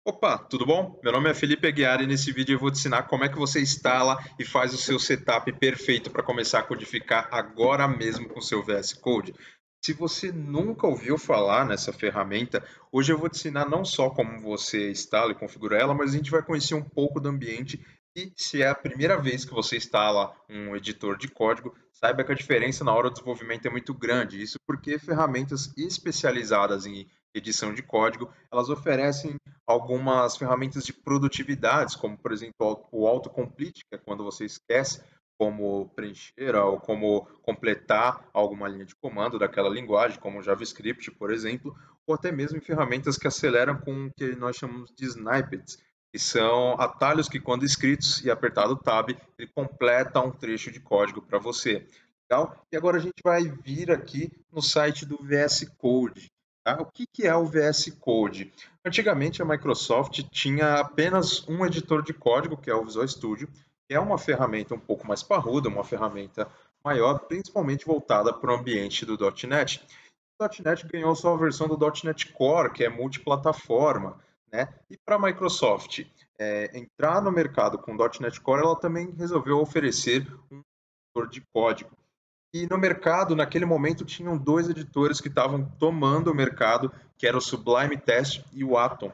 Opa, tudo bom? Meu nome é Felipe Aguiar e nesse vídeo eu vou te ensinar como é que você instala e faz o seu setup perfeito para começar a codificar agora mesmo com o seu VS Code. Se você nunca ouviu falar nessa ferramenta, hoje eu vou te ensinar não só como você instala e configura ela, mas a gente vai conhecer um pouco do ambiente e se é a primeira vez que você instala um editor de código, saiba que a diferença na hora do desenvolvimento é muito grande. Isso porque ferramentas especializadas em edição de código, elas oferecem algumas ferramentas de produtividades, como por exemplo o autocomplete, que é quando você esquece como preencher ou como completar alguma linha de comando daquela linguagem, como JavaScript, por exemplo, ou até mesmo em ferramentas que aceleram com o que nós chamamos de snippets, que são atalhos que, quando escritos e apertado Tab, ele completa um trecho de código para você. Legal? E agora a gente vai vir aqui no site do VS Code. Tá? O que é o VS Code? Antigamente, a Microsoft tinha apenas um editor de código, que é o Visual Studio, que é uma ferramenta um pouco mais parruda, uma ferramenta maior, principalmente voltada para o ambiente do .NET. O .NET ganhou sua versão do .NET Core, que é multiplataforma, né? E para a Microsoft entrar no mercado com o .NET Core, ela também resolveu oferecer um editor de código. E no mercado, naquele momento, tinham dois editores que estavam tomando o mercado, que era o Sublime Text e o Atom.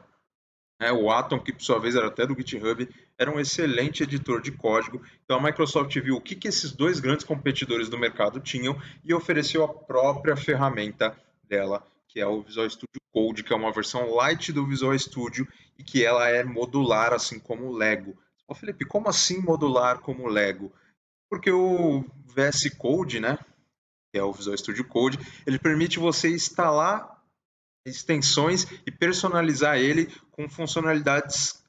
O Atom, que por sua vez era até do GitHub, era um excelente editor de código. Então a Microsoft viu o que esses dois grandes competidores do mercado tinham e ofereceu a própria ferramenta dela, que é o Visual Studio Code, que é uma versão light do Visual Studio e que ela é modular, assim como o Lego. Ô Felipe, como assim modular como o Lego? Porque o VS Code, né, que é o Visual Studio Code, ele permite você instalar extensões e personalizar ele com funcionalidades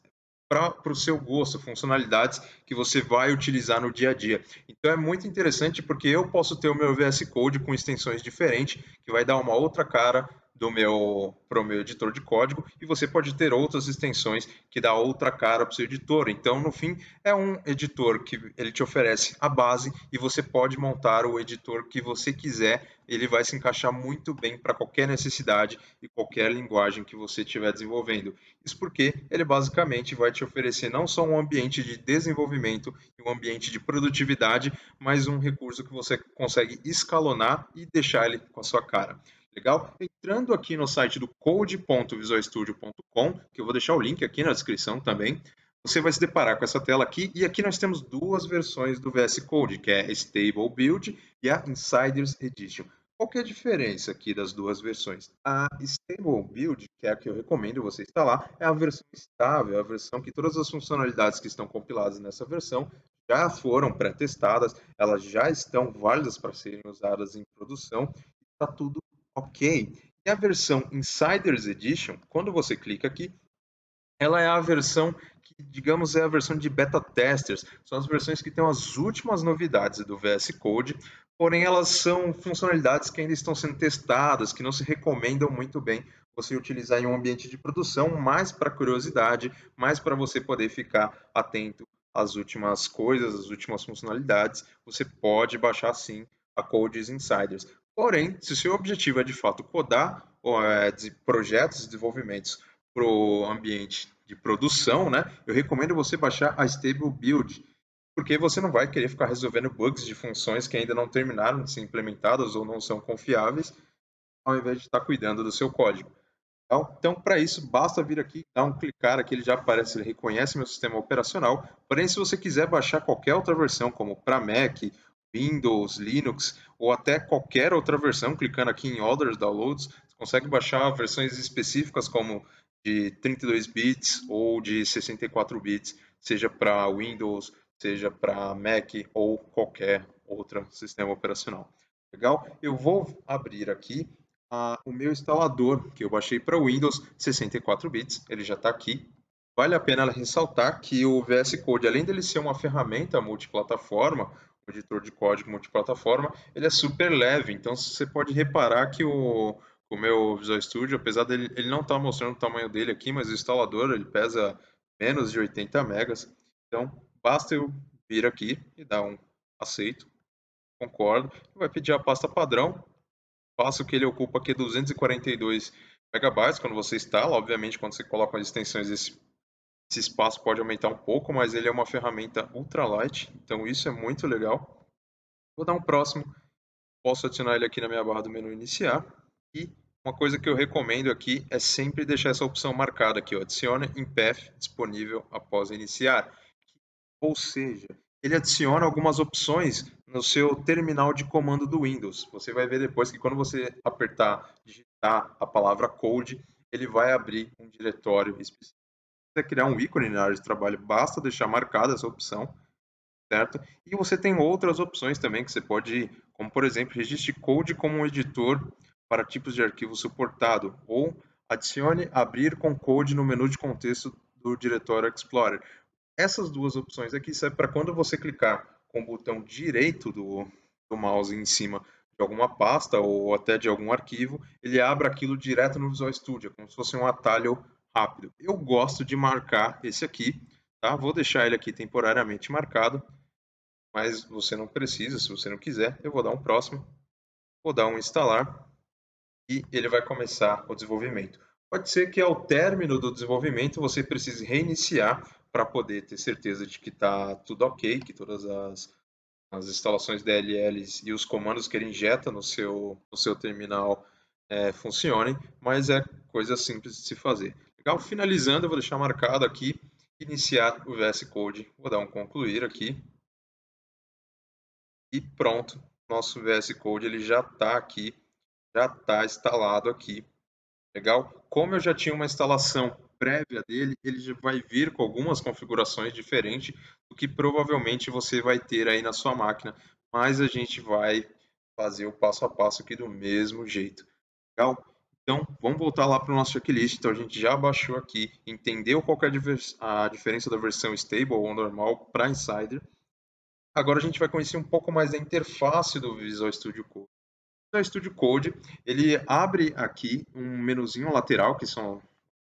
para o seu gosto, funcionalidades que você vai utilizar no dia a dia. Então é muito interessante porque eu posso ter o meu VS Code com extensões diferentes, que vai dar uma outra cara para o meu editor de código, e você pode ter outras extensões que dá outra cara para o seu editor. Então, no fim, é um editor que ele te oferece a base e você pode montar o editor que você quiser. Ele vai se encaixar muito bem para qualquer necessidade e qualquer linguagem que você estiver desenvolvendo. Isso porque ele basicamente vai te oferecer não só um ambiente de desenvolvimento e um ambiente de produtividade, mas um recurso que você consegue escalonar e deixar ele com a sua cara. Legal? Entrando aqui no site do code.visualstudio.com, que eu vou deixar o link aqui na descrição também, você vai se deparar com essa tela aqui, e aqui nós temos duas versões do VS Code, que é a Stable Build e a Insiders Edition. Qual que é a diferença aqui das duas versões? A Stable Build, que é a que eu recomendo você instalar, é a versão estável, é a versão que todas as funcionalidades que estão compiladas nessa versão já foram pré-testadas, elas já estão válidas para serem usadas em produção, está tudo ok. E a versão Insiders Edition, quando você clica aqui, ela é a versão que, digamos, é a versão de beta testers. São as versões que têm as últimas novidades do VS Code, porém elas são funcionalidades que ainda estão sendo testadas, que não se recomendam muito bem você utilizar em um ambiente de produção, mais para curiosidade, mais para você poder ficar atento às últimas coisas, às últimas funcionalidades. Você pode baixar sim a Codes Insiders. Porém, se o seu objetivo é de fato codar de projetos e desenvolvimentos para o ambiente de produção, né, eu recomendo você baixar a Stable Build, porque você não vai querer ficar resolvendo bugs de funções que ainda não terminaram de ser implementadas ou não são confiáveis, ao invés de estar cuidando do seu código. Então, para isso, basta vir aqui, dar um clicar aqui, ele já aparece, ele reconhece meu sistema operacional. Porém, se você quiser baixar qualquer outra versão, como para Mac, Windows, Linux, ou até qualquer outra versão, clicando aqui em Other Downloads, você consegue baixar versões específicas, como de 32 bits ou de 64 bits, seja para Windows, seja para Mac ou qualquer outro sistema operacional. Legal? Eu vou abrir aqui o meu instalador, que eu baixei para Windows 64 bits, ele já está aqui. Vale a pena ressaltar que o VS Code, além dele ser uma ferramenta multiplataforma, um editor de código multiplataforma, ele é super leve. Então você pode reparar que o meu Visual Studio, apesar dele ele não estar mostrando o tamanho dele aqui, mas o instalador ele pesa menos de 80 megas. Então basta eu vir aqui e dar um aceito, concordo, vai pedir a pasta padrão. O espaço que ele ocupa aqui é 242 megabytes quando você instala. Obviamente, quando você coloca as extensões, esse espaço pode aumentar um pouco, mas ele é uma ferramenta ultralight, então isso é muito legal. Vou dar um próximo, posso adicionar ele aqui na minha barra do menu iniciar. E uma coisa que eu recomendo aqui é sempre deixar essa opção marcada aqui, ó, adicione em path disponível após iniciar. Ou seja, ele adiciona algumas opções no seu terminal de comando do Windows. Você vai ver depois que quando você digitar a palavra code, ele vai abrir um diretório específico. Se você criar um ícone na área de trabalho, basta deixar marcada essa opção, certo? E você tem outras opções também que você pode, como por exemplo, registre code como um editor para tipos de arquivo suportado, ou adicione abrir com code no menu de contexto do diretório Explorer. Essas duas opções aqui servem para quando você clicar com o botão direito do mouse em cima de alguma pasta ou até de algum arquivo, ele abre aquilo direto no Visual Studio, como se fosse um atalho rápido. Eu gosto de marcar esse aqui, tá? Vou deixar ele aqui temporariamente marcado, mas você não precisa, se você não quiser. Eu vou dar um próximo, vou dar um instalar e ele vai começar o desenvolvimento. Pode ser que ao término do desenvolvimento você precise reiniciar para poder ter certeza de que está tudo ok, que todas as instalações DLLs e os comandos que ele injeta no seu terminal funcionem, mas é coisa simples de se fazer. Legal? Finalizando, eu vou deixar marcado aqui, iniciar o VS Code. Vou dar um concluir aqui. E pronto, nosso VS Code ele já está aqui, já está instalado aqui. Legal? Como eu já tinha uma instalação prévia dele, ele já vai vir com algumas configurações diferentes do que provavelmente você vai ter aí na sua máquina, mas a gente vai fazer o passo a passo aqui do mesmo jeito. Legal? Então, vamos voltar lá para o nosso checklist. Então, a gente já baixou aqui, entendeu qual que é a diferença da versão stable ou normal para Insider. Agora a gente vai conhecer um pouco mais da interface do Visual Studio Code. O Visual Studio Code, ele abre aqui um menuzinho lateral, que são as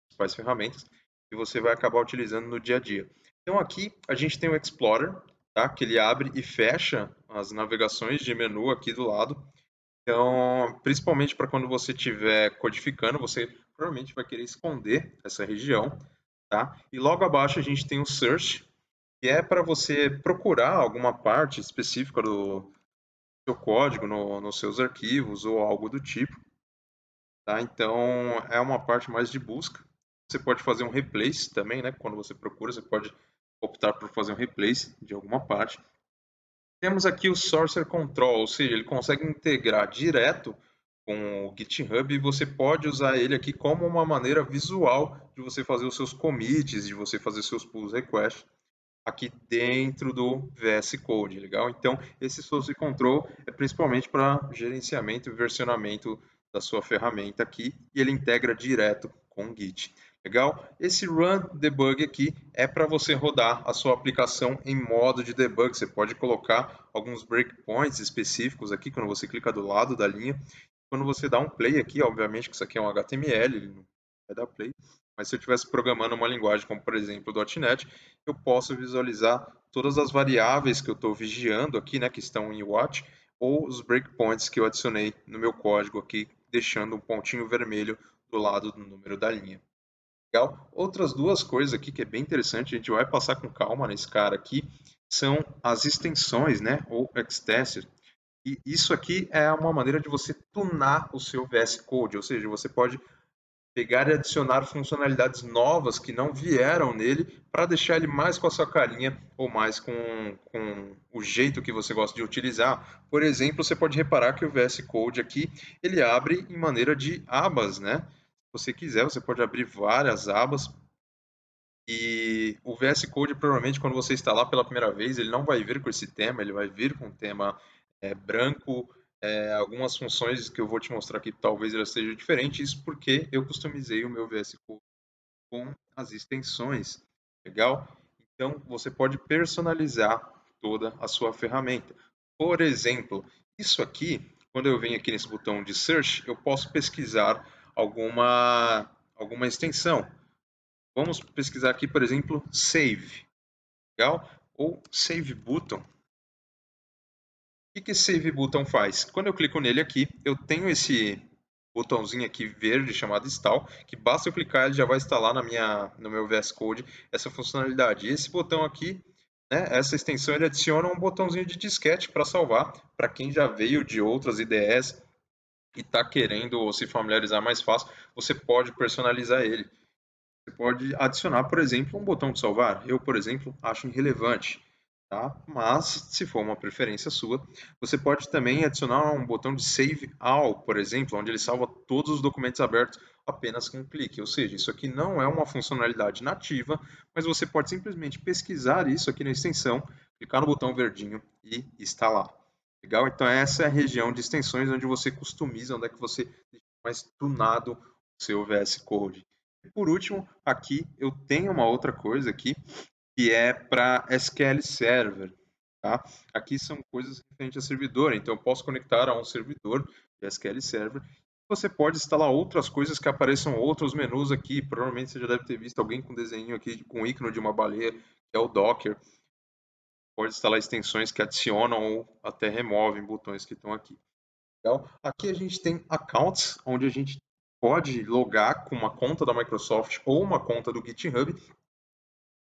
principais ferramentas, que você vai acabar utilizando no dia a dia. Então aqui a gente tem o Explorer, tá? Que ele abre e fecha as navegações de menu aqui do lado. Então, principalmente para quando você estiver codificando, você provavelmente vai querer esconder essa região, tá? E logo abaixo a gente tem o Search, que é para você procurar alguma parte específica do seu código nos seus arquivos ou algo do tipo, tá? Então é uma parte mais de busca. Você pode fazer um replace também, né? Quando você procura, você pode optar por fazer um replace de alguma parte. Temos aqui o Source Control, ou seja, ele consegue integrar direto com o GitHub e você pode usar ele aqui como uma maneira visual de você fazer os seus commits, de você fazer seus pull requests aqui dentro do VS Code, legal? Então, esse Source Control é principalmente para gerenciamento e versionamento da sua ferramenta aqui e ele integra direto com o Git. Legal? Esse Run Debug aqui é para você rodar a sua aplicação em modo de debug. Você pode colocar alguns breakpoints específicos aqui quando você clica do lado da linha. Quando você dá um play aqui, obviamente que isso aqui é um HTML, ele não vai dar play, mas se eu estivesse programando uma linguagem como, por exemplo, o .NET, eu posso visualizar todas as variáveis que eu estou vigiando aqui, né, que estão em watch, ou os breakpoints que eu adicionei no meu código aqui, deixando um pontinho vermelho do lado do número da linha. Legal? Outras duas coisas aqui que é bem interessante, a gente vai passar com calma nesse cara aqui, são as extensões, né, ou extensors. E isso aqui é uma maneira de você tunar o seu VS Code, ou seja, você pode pegar e adicionar funcionalidades novas que não vieram nele para deixar ele mais com a sua carinha ou mais com o jeito que você gosta de utilizar. Por exemplo, você pode reparar que o VS Code aqui, ele abre em maneira de abas, né? Se você quiser, você pode abrir várias abas. E o VS Code, provavelmente, quando você instalar pela primeira vez, ele não vai vir com esse tema, ele vai vir com um tema branco. Algumas funções que eu vou te mostrar aqui, talvez elas sejam diferentes, isso porque eu customizei o meu VS Code com as extensões. Legal? Então, você pode personalizar toda a sua ferramenta. Por exemplo, isso aqui, quando eu venho aqui nesse botão de Search, eu posso pesquisar alguma extensão. Vamos pesquisar aqui, por exemplo, Save. Legal? Ou Save Button. O que esse Save Button faz? Quando eu clico nele aqui, eu tenho esse botãozinho aqui verde chamado Install, que basta eu clicar, ele já vai instalar no meu VS Code essa funcionalidade. E esse botão aqui, né, essa extensão, ele adiciona um botãozinho de disquete para salvar, para quem já veio de outras IDEs e está querendo se familiarizar mais fácil, você pode personalizar ele. Você pode adicionar, por exemplo, um botão de salvar. Eu, por exemplo, acho irrelevante, tá? Mas, se for uma preferência sua, você pode também adicionar um botão de Save All, por exemplo, onde ele salva todos os documentos abertos apenas com um clique. Ou seja, isso aqui não é uma funcionalidade nativa, mas você pode simplesmente pesquisar isso aqui na extensão, clicar no botão verdinho e instalar. Legal? Então, essa é a região de extensões onde você customiza, onde é que você deixa mais tunado o seu VS Code. E por último, aqui eu tenho uma outra coisa aqui, que é para SQL Server, tá? Aqui são coisas referentes a servidor, então eu posso conectar a um servidor de SQL Server. Você pode instalar outras coisas que apareçam outros menus aqui. Provavelmente você já deve ter visto alguém com desenho aqui com o ícone de uma baleia, que é o Docker. Pode instalar extensões que adicionam ou até removem botões que estão aqui. Então, aqui a gente tem accounts, onde a gente pode logar com uma conta da Microsoft ou uma conta do GitHub. O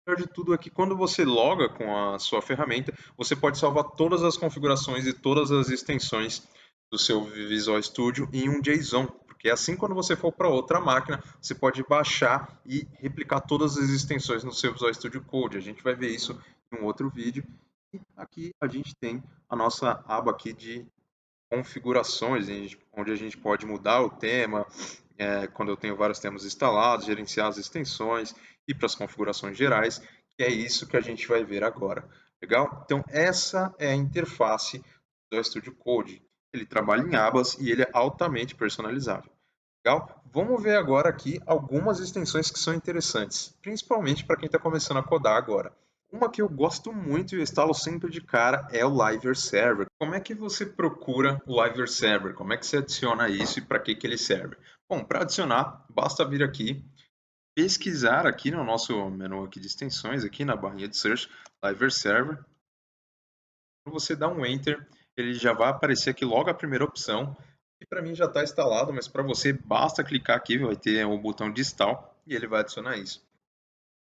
melhor de tudo é que quando você loga com a sua ferramenta, você pode salvar todas as configurações e todas as extensões do seu Visual Studio em um JSON, porque assim quando você for para outra máquina, você pode baixar e replicar todas as extensões no seu Visual Studio Code. A gente vai ver isso em um outro vídeo. E aqui a gente tem a nossa aba aqui de configurações, onde a gente pode mudar o tema, quando eu tenho vários temas instalados, gerenciar as extensões, ir para as configurações gerais, que é isso que a gente vai ver agora. Legal? Então, essa é a interface do Studio Code. Ele trabalha em abas e ele é altamente personalizável. Legal? Vamos ver agora aqui algumas extensões que são interessantes, principalmente para quem está começando a codar agora. Uma que eu gosto muito e eu instalo sempre de cara é o Liver Server. Como é que você procura o Liver Server? Como é que você adiciona isso e para que ele serve? Bom, para adicionar, basta vir aqui, pesquisar aqui no nosso menu aqui de extensões, aqui na barrinha de search, Liver Server. Quando você dá um Enter, ele já vai aparecer aqui logo a primeira opção, que para mim já está instalado, mas para você basta clicar aqui, vai ter o botão de install e ele vai adicionar isso.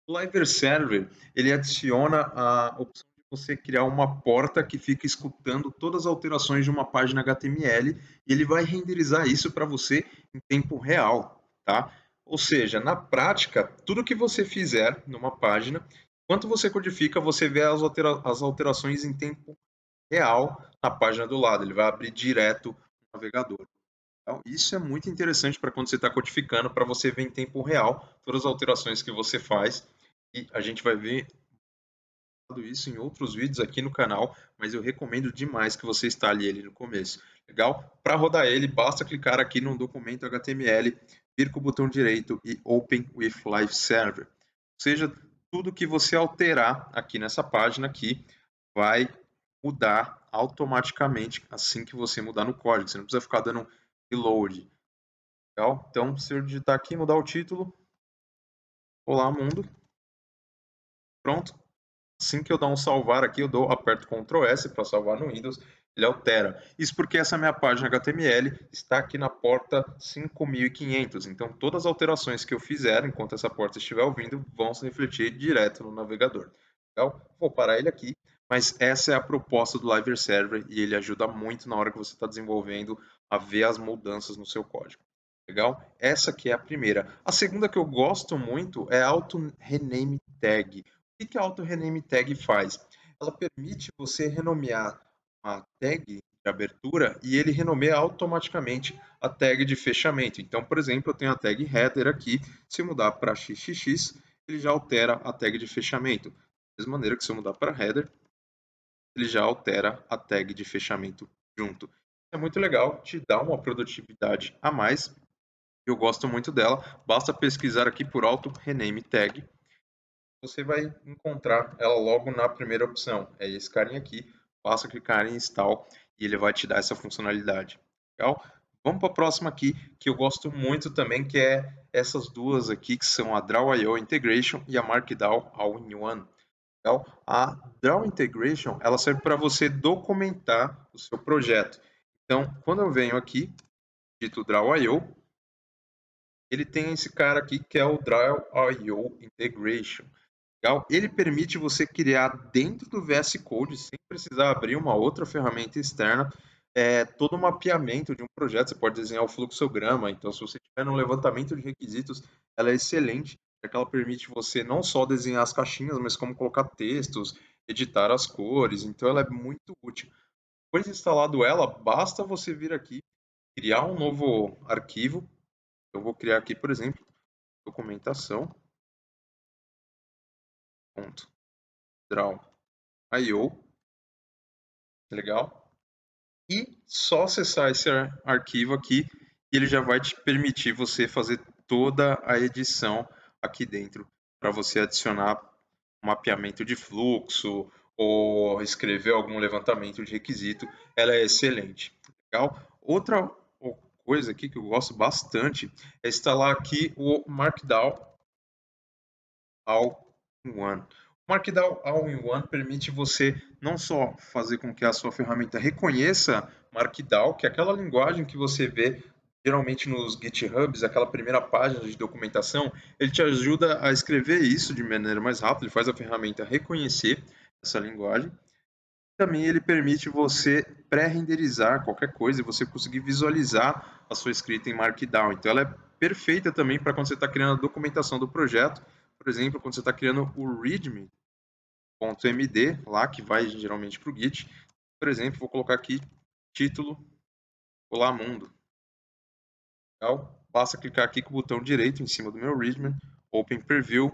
O Liver Server, ele adiciona a opção de você criar uma porta que fica escutando todas as alterações de uma página HTML e ele vai renderizar isso para você em tempo real, tá? Ou seja, na prática, tudo que você fizer numa página, enquanto você codifica, você vê as alterações em tempo real na página do lado. Ele vai abrir direto no navegador. Então, isso é muito interessante para quando você está codificando, para você ver em tempo real todas as alterações que você faz. E a gente vai ver isso em outros vídeos aqui no canal, mas eu recomendo demais que você instale ele no começo. Legal? Para rodar ele, basta clicar aqui no documento HTML, vir com o botão direito e Open with Live Server. Ou seja, tudo que você alterar aqui nessa página aqui vai mudar automaticamente assim que você mudar no código. Você não precisa ficar dando reload. Legal? Então, se eu digitar aqui, mudar o título, Olá Mundo, pronto. Assim que eu dar um salvar aqui, aperto Ctrl S para salvar no Windows, ele altera. Isso porque essa minha página HTML está aqui na porta 5500. Então, todas as alterações que eu fizer enquanto essa porta estiver ouvindo vão se refletir direto no navegador. Então, vou parar ele aqui, mas essa é a proposta do Live Server e ele ajuda muito na hora que você está desenvolvendo a ver as mudanças no seu código. Legal? Essa aqui é a primeira. A segunda que eu gosto muito é a Auto Rename Tag. O que a Auto Rename Tag faz? Ela permite você renomear uma tag de abertura e ele renomeia automaticamente a tag de fechamento. Então, por exemplo, eu tenho a tag header aqui. Se eu mudar para xxx, ele já altera a tag de fechamento. Da mesma maneira que se eu mudar para header, ele já altera a tag de fechamento junto. É muito legal, te dá uma produtividade a mais. Eu gosto muito dela. Basta pesquisar aqui por Auto Rename Tag. Você vai encontrar ela logo na primeira opção. É esse carinha aqui. Basta clicar em Install e ele vai te dar essa funcionalidade. Legal? Vamos para a próxima aqui, que eu gosto muito também, que é essas duas aqui, que são a Draw.io Integration e a Markdown All-in-One. Legal? A Draw Integration, ela serve para você documentar o seu projeto. Então, quando eu venho aqui, dito Draw.io, ele tem esse cara aqui que é o Draw.io Integration. Legal? Ele permite você criar dentro do VS Code, sem precisar abrir uma outra ferramenta externa, todo o mapeamento de um projeto. Você pode desenhar o fluxograma. Então, se você tiver um levantamento de requisitos, ela é excelente, porque ela permite você não só desenhar as caixinhas, mas como colocar textos, editar as cores. Então, ela é muito útil. Depois de instalado ela, basta você vir aqui, criar um novo arquivo. Eu vou criar aqui, por exemplo, documentação.draw.io, legal? E só acessar esse arquivo aqui, e ele já vai te permitir você fazer toda a edição aqui dentro, para você adicionar mapeamento de fluxo ou escrever algum levantamento de requisito. Ela é excelente, legal? Outra coisa aqui que eu gosto bastante é instalar aqui o Markdown All-in-One. O Markdown All-in-One permite você não só fazer com que a sua ferramenta reconheça Markdown, que é aquela linguagem que você vê geralmente nos GitHubs, aquela primeira página de documentação, ele te ajuda a escrever isso de maneira mais rápida, ele faz a ferramenta reconhecer essa linguagem. Também ele permite você pré-renderizar qualquer coisa e você conseguir visualizar a sua escrita em Markdown. Então ela é perfeita também para quando você está criando a documentação do projeto. Por exemplo, quando você está criando o readme.md, lá que vai geralmente para o Git. Por exemplo, vou colocar aqui título Olá Mundo. Legal? Basta clicar aqui com o botão direito em cima do meu readme, Open Preview,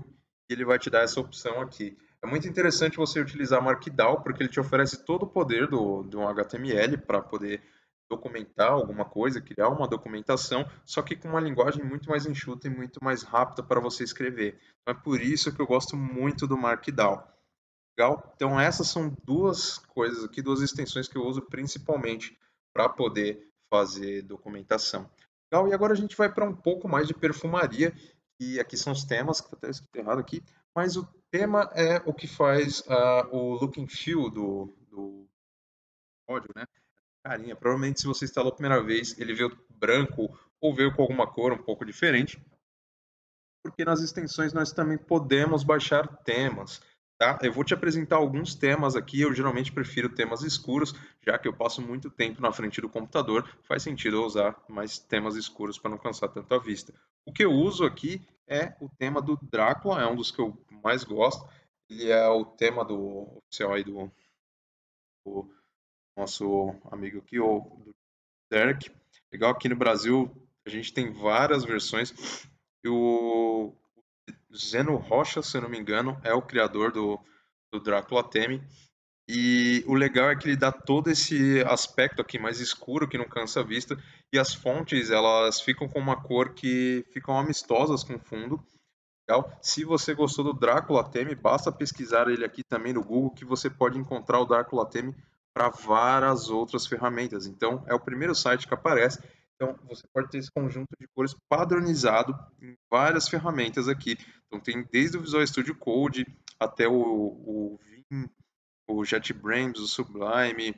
e ele vai te dar essa opção aqui. É muito interessante você utilizar Markdown, porque ele te oferece todo o poder do HTML para poder documentar alguma coisa, criar uma documentação, só que com uma linguagem muito mais enxuta e muito mais rápida para você escrever. Então é por isso que eu gosto muito do Markdown. Legal? Então essas são duas coisas aqui, duas extensões que eu uso principalmente para poder fazer documentação. Legal? E agora a gente vai para um pouco mais de perfumaria, e aqui são os temas, que está até escrito errado aqui, mas o tema é o que faz o look and feel do código, né? Carinha, provavelmente se você instalou a primeira vez, ele veio branco ou veio com alguma cor um pouco diferente, porque nas extensões nós também podemos baixar temas. Tá? Eu vou te apresentar alguns temas aqui, eu geralmente prefiro temas escuros, já que eu passo muito tempo na frente do computador, faz sentido eu usar mais temas escuros para não cansar tanto a vista. O que eu uso aqui é o tema do Drácula, é um dos que eu mais gosto, ele é o tema do oficial aí do nosso amigo aqui, do Derek. Legal, aqui no Brasil a gente tem várias versões, e o Zeno Rocha, se eu não me engano, é o criador do Drácula Teme. E o legal é que ele dá todo esse aspecto aqui mais escuro, que não cansa a vista, e as fontes elas ficam com uma cor que ficam amistosas com o fundo. Legal? Se você gostou do Drácula Teme, basta pesquisar ele aqui também no Google, que você pode encontrar o Drácula Teme para várias outras ferramentas. Então, é o primeiro site que aparece. Então, você pode ter esse conjunto de cores padronizado em várias ferramentas aqui. Então, tem desde o Visual Studio Code até o Vim, o JetBrains, o Sublime,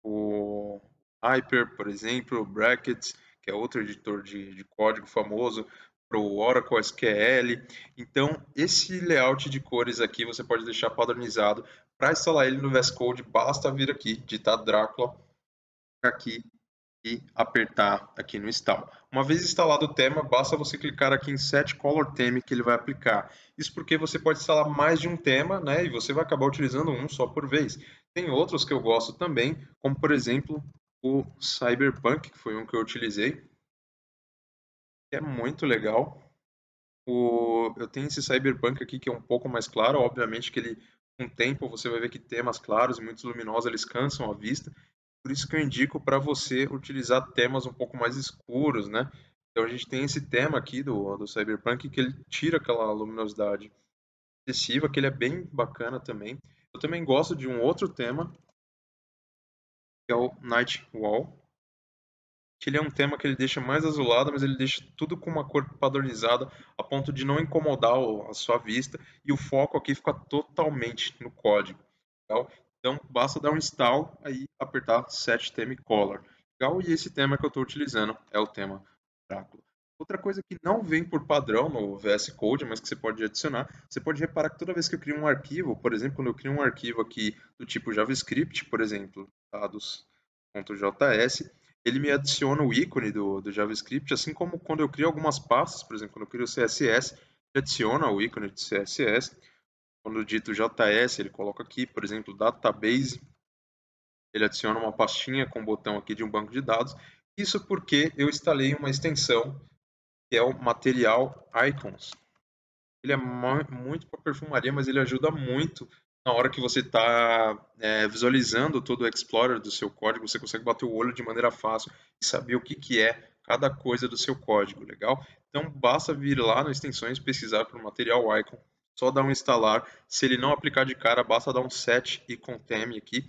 o Hyper, por exemplo, o Brackets, que é outro editor de código famoso, para o Oracle SQL. Então, esse layout de cores aqui você pode deixar padronizado. Para instalar ele no VS Code, basta vir aqui, digitar Drácula aqui e apertar aqui no install. Uma vez instalado o tema, basta você clicar aqui em Set Color Theme que ele vai aplicar. Isso porque você pode instalar mais de um tema, né? E você vai acabar utilizando um só por vez. Tem outros que eu gosto também, como por exemplo o Cyberpunk, que foi um que eu utilizei, que é muito legal. Eu tenho esse Cyberpunk aqui que é um pouco mais claro, obviamente que ele com o tempo você vai ver que temas claros e muito luminosos eles cansam a vista. Por isso que eu indico para você utilizar temas um pouco mais escuros, né? Então a gente tem esse tema aqui do Cyberpunk que ele tira aquela luminosidade excessiva, que ele é bem bacana também. Eu também gosto de um outro tema, que é o Night Wall, que ele é um tema que ele deixa mais azulado, mas ele deixa tudo com uma cor padronizada, a ponto de não incomodar a sua vista, e o foco aqui fica totalmente no código. Legal? Então, basta dar um install aí apertar Set Theme Color. Legal, e esse tema que eu estou utilizando é o tema Drácula. Outra coisa que não vem por padrão no VS Code, mas que você pode adicionar, você pode reparar que toda vez que eu crio um arquivo, por exemplo, quando eu crio um arquivo aqui do tipo JavaScript, por exemplo, dados.js, ele me adiciona o ícone do JavaScript, assim como quando eu crio algumas pastas, por exemplo, quando eu crio o CSS, ele adiciona o ícone de CSS. Quando eu digito JS, ele coloca aqui, por exemplo, database, ele adiciona uma pastinha com um botão aqui de um banco de dados. Isso porque eu instalei uma extensão que é o Material Icons. Ele é muito para perfumaria, mas ele ajuda muito na hora que você está visualizando todo o Explorer do seu código. Você consegue bater o olho de maneira fácil e saber o que é cada coisa do seu código, legal? Então, basta vir lá no Extensões, pesquisar por Material Icon, só dar um instalar. Se ele não aplicar de cara, basta dar um set e conteme aqui.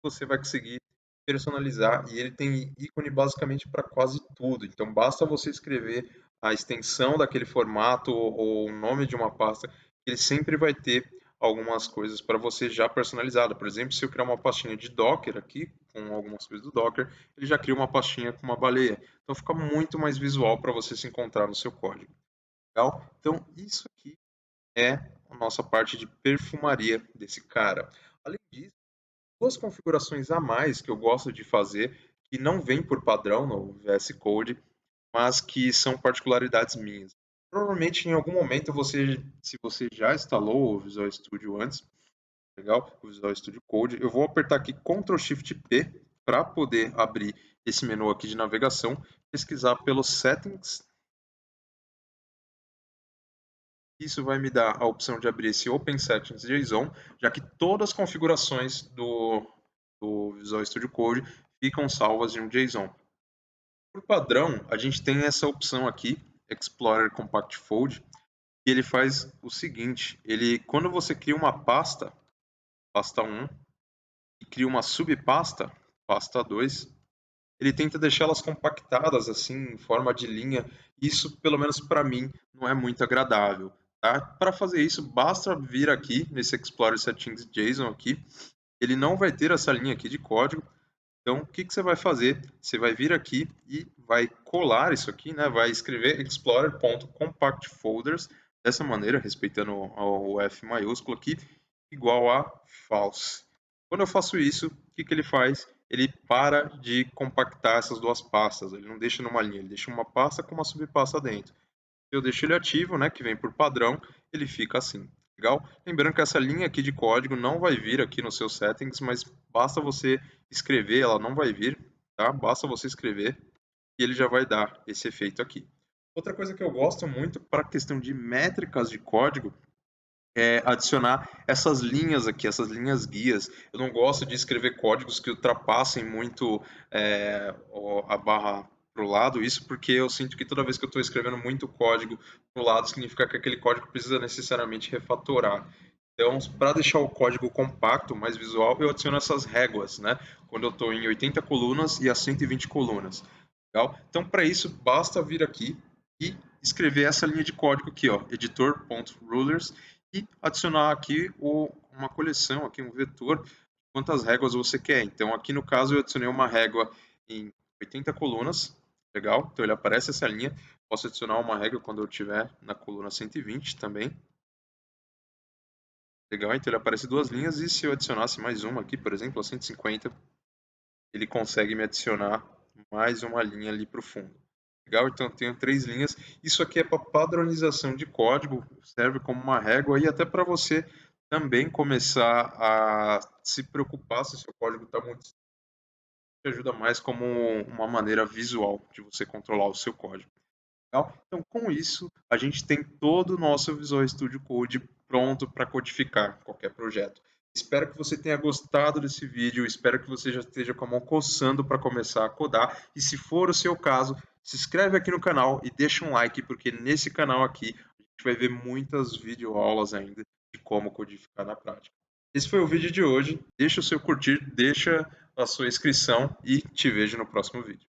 Você vai conseguir personalizar e ele tem ícone basicamente para quase tudo. Então basta você escrever a extensão daquele formato ou o nome de uma pasta, ele sempre vai ter algumas coisas para você já personalizada. Por exemplo, se eu criar uma pastinha de Docker aqui, com algumas coisas do Docker, ele já cria uma pastinha com uma baleia. Então fica muito mais visual para você se encontrar no seu código. Legal? Então isso aqui é a nossa parte de perfumaria desse cara. Além disso, duas configurações a mais que eu gosto de fazer, que não vem por padrão no VS Code, mas que são particularidades minhas. Provavelmente em algum momento se você já instalou o Visual Studio antes, legal? O Visual Studio Code, eu vou apertar aqui Ctrl Shift P para poder abrir esse menu aqui de navegação, pesquisar pelos Settings. Isso vai me dar a opção de abrir esse Open Settings JSON, já que todas as configurações do Visual Studio Code ficam salvas em um JSON. Por padrão, a gente tem essa opção aqui, Explorer Compact Fold, e ele faz o seguinte, quando você cria uma pasta, pasta 1, e cria uma subpasta, pasta 2, ele tenta deixá-las compactadas assim, em forma de linha. Isso, pelo menos para mim, não é muito agradável. Tá? Para fazer isso, basta vir aqui nesse Explorer Settings JSON aqui. Ele não vai ter essa linha aqui de código. Então, o que você vai fazer? Você vai vir aqui e vai colar isso aqui, né? Vai escrever explorer.compactFolders dessa maneira, respeitando o F maiúsculo aqui, igual a false. Quando eu faço isso, o que ele faz? Ele para de compactar essas duas pastas. Ele não deixa numa linha, ele deixa uma pasta com uma subpasta dentro. Se eu deixo ele ativo, né, que vem por padrão, ele fica assim. Legal? Lembrando que essa linha aqui de código não vai vir aqui nos seus settings, mas basta você escrever, ela não vai vir, tá? Basta você escrever e ele já vai dar esse efeito aqui. Outra coisa que eu gosto muito para a questão de métricas de código é adicionar essas linhas aqui, essas linhas guias. Eu não gosto de escrever códigos que ultrapassem muito a barra para o lado, isso porque eu sinto que toda vez que eu estou escrevendo muito código para o lado, significa que aquele código precisa necessariamente refatorar. Então, para deixar o código compacto, mais visual, eu adiciono essas réguas, né? Quando eu estou em 80 colunas e a 120 colunas. Legal? Então, para isso, basta vir aqui e escrever essa linha de código aqui, ó, editor.rulers, e adicionar aqui uma coleção, aqui um vetor, quantas réguas você quer. Então, aqui no caso, eu adicionei uma régua em 80 colunas, legal? Então, ele aparece essa linha. Posso adicionar uma régua quando eu estiver na coluna 120 também. Legal, então ele aparece duas linhas, e se eu adicionasse mais uma aqui, por exemplo, a 150, ele consegue me adicionar mais uma linha ali para o fundo. Legal, então eu tenho três linhas. Isso aqui é para padronização de código, serve como uma régua e até para você também começar a se preocupar se o seu código está muito... Te ajuda mais como uma maneira visual de você controlar o seu código. Legal? Então, com isso, a gente tem todo o nosso Visual Studio Code pronto para codificar qualquer projeto. Espero que você tenha gostado desse vídeo, espero que você já esteja com a mão coçando para começar a codar. E se for o seu caso, se inscreve aqui no canal e deixa um like, porque nesse canal aqui a gente vai ver muitas videoaulas ainda de como codificar na prática. Esse foi o vídeo de hoje. Deixa o seu curtir, deixa a sua inscrição e te vejo no próximo vídeo.